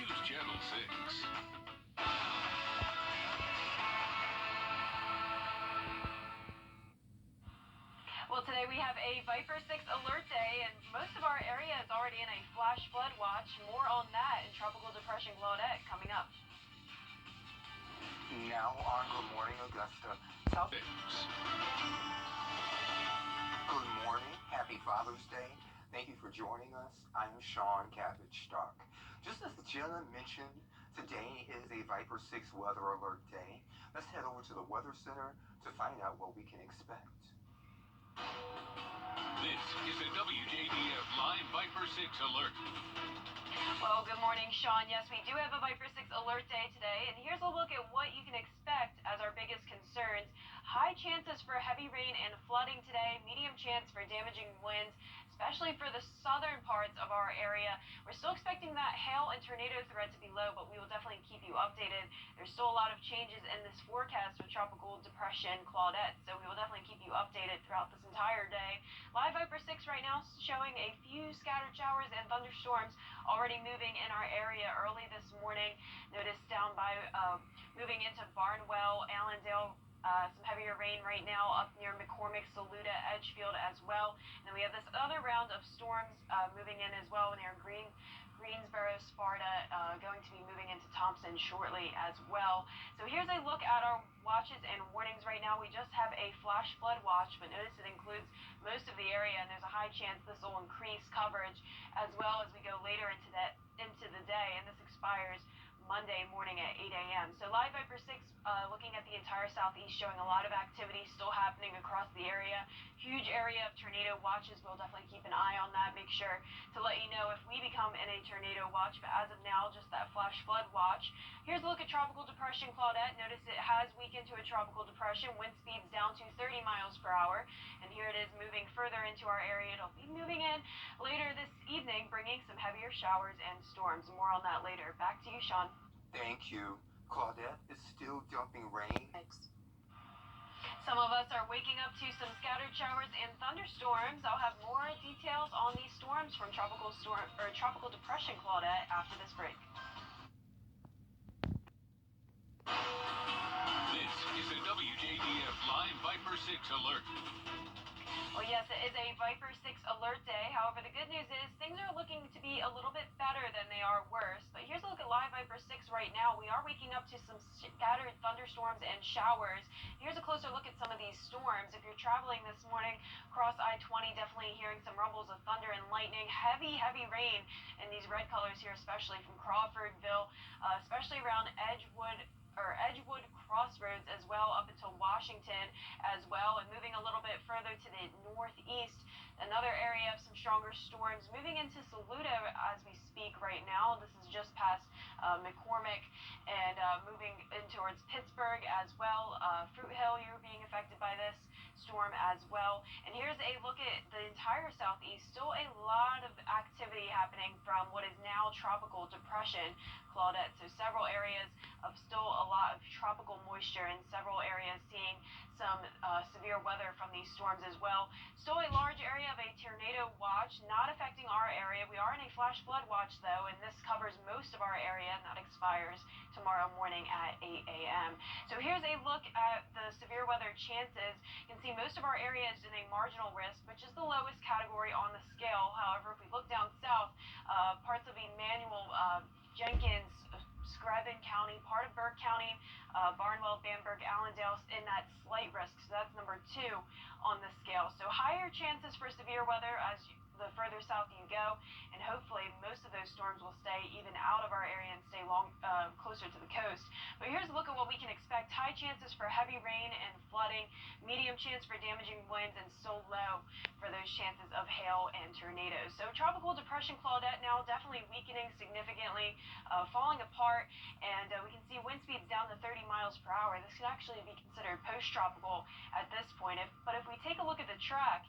News Channel 6. Well, today we have a Viper 6 alert day, and most of our area is already in a flash flood watch. More on that in Tropical Depression Claudette coming up. Now on Good Morning Augusta. South. Good morning. Happy Father's Day. Thank you for joining us. I'm Sean Cabbage Stock. Just as Jenna mentioned, today is a Viper 6 weather alert day. Let's head over to the Weather Center to find out what we can expect. This is a Wjbf Live Viper 6 alert. Well, good morning, Sean. Yes, we do have a Viper 6 alert day today, and here's a look at what you can expect as our biggest concerns. High chances for heavy rain and flooding today, medium chance for damaging winds, especially for the southern parts of our area. We're still expecting that hail and tornado threat to be low, but we will definitely keep you updated. There's still a lot of changes in this forecast with Tropical Depression Claudette, so we will definitely keep you updated throughout this entire day. Live Viper 6 right now showing a few scattered showers and thunderstorms already moving in our area early this morning. Notice down by moving into Barnwell, Allendale, some heavier rain right now up near McCormick, Saluda, Edgefield as well. And then we have this other round of storms moving in as well near Greensboro, Sparta, going to be moving into Thompson shortly as well. So here's a look at our watches and warnings right now. We just have a flash flood watch, but notice it includes most of the area, and there's a high chance this will increase coverage as well as we go later into the day, and this expires Monday morning at 8 a.m. So Live Viper 6 looking at the entire southeast, showing a lot of activity still happening across the area. Huge area of tornado watches. We'll definitely keep an eye on that. Make sure to let you know if we become in a tornado watch, but as of now, just that flash flood watch. Here's a look at Tropical Depression Claudette. Notice it has weakened to a tropical depression. Wind speeds down to 30 miles per hour. And here it is moving further into our area. It'll be moving in later this evening, bringing some heavier showers and storms. More on that later. Back to you, Sean. Thank you. Claudette is still dumping rain. Thanks. Some of us are waking up to some scattered showers and thunderstorms. I'll have more details on these storms from Tropical Depression Claudette after this break. This is a Wjbf Live Viper 6 alert. Well, yes, it is a Viper 6 alert day. However, the good news is things are looking to be a little bit better than they are worse. But here's a look at Live Viper 6 right now. We are waking up to some scattered thunderstorms and showers. Here's a closer look at some of these storms. If you're traveling this morning across I-20, definitely hearing some rumbles of thunder and lightning. Heavy rain in these red colors here, especially from Crawfordville, especially around Edgewood Crossroads as well, up until Washington as well, and moving a little bit further to the northeast. Another area of some stronger storms moving into Saluda as we speak right now. This is just past McCormick and moving in towards Pittsburgh as well. Fruit Hill, you're being affected by this storm as well. And here's a look at the entire southeast. Still a lot of activity happening from what is now Tropical Depression Claudette. So several areas of still a lot of tropical moisture, in several areas seeing some severe weather from these storms as well. Still a large area of a tornado watch, not affecting our area. We are in a flash flood watch though, and this covers most of our area, and that expires tomorrow morning at 8 a.m. So here's a look at the severe weather chances. You can see most of our area is in a marginal risk, which is the lowest category on the scale. However, if we look down south, parts of Emmanuel, Jenkins, Screven County, part of Burke County, Barnwell, Bamberg, Allendale in that slight risk. So that's number 2 on the scale. So higher chances for severe weather as the further south you go, and hopefully most of those storms will stay even out of our area and stay closer to the coast. But here's a look at what we can expect. High chances for heavy rain and flooding, medium chance for damaging winds, and still low for those chances of hail and tornadoes. So Tropical Depression Claudette now definitely weakening significantly, falling apart, and we can see wind speeds down to 30 miles per hour. This could actually be considered post-tropical at this point. But if we take a look at the track,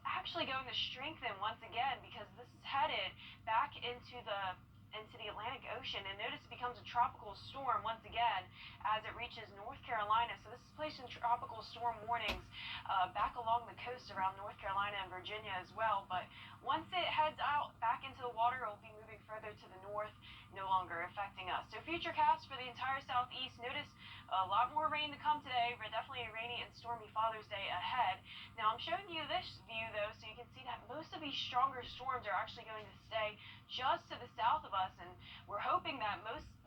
actually going to strengthen once again, because this is headed back into the Atlantic Ocean, and notice it becomes a tropical storm once again as it reaches North Carolina. So this is placed in tropical storm warnings back along the coast around North Carolina and Virginia as well. But once it heads out back into the water, it will be moving further to the north, no longer affected futurecast for the entire southeast, notice a lot more rain to come today. We're definitely a rainy and stormy Father's Day ahead. Now I'm showing you this view though, so you can see that most of these stronger storms are actually going to stay just to the south of us, and we're hoping that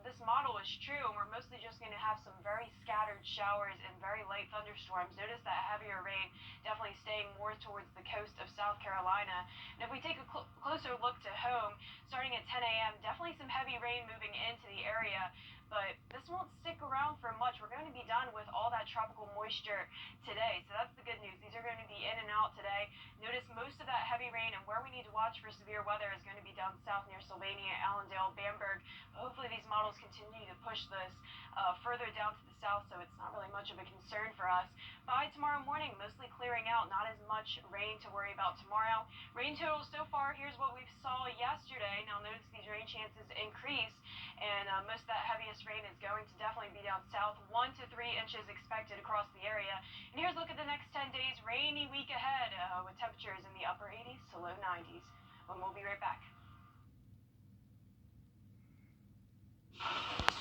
this model is true, and we're mostly just going to have some very scattered showers and very light thunderstorms. Notice that heavier rain definitely staying more towards the coast of South Carolina. And if we take a closer look to home, starting at 10 a.m., definitely some heavy rain moving into the area, but this won't stick around for much. We're going to be done with all that tropical moisture today, so that's the good news. These are going to be in and out today. Notice most of that heavy rain, and where we need to watch for severe weather is going to be down south near Sylvania, Allendale, Bamberg. Hopefully these models continue to push this further down to the south, so it's not really much of a concern for us. By tomorrow morning, mostly clearing out, not as much rain to worry about tomorrow. Rain totals so far, here's what we saw yesterday. Now notice these rain chances increase, and most of that heaviest rain is going to definitely be down south. 1 to 3 inches expected across the area. And here's a look at the next 10 days. Rainy week ahead with temperatures in the upper 80s to low 90s. And we'll be right back.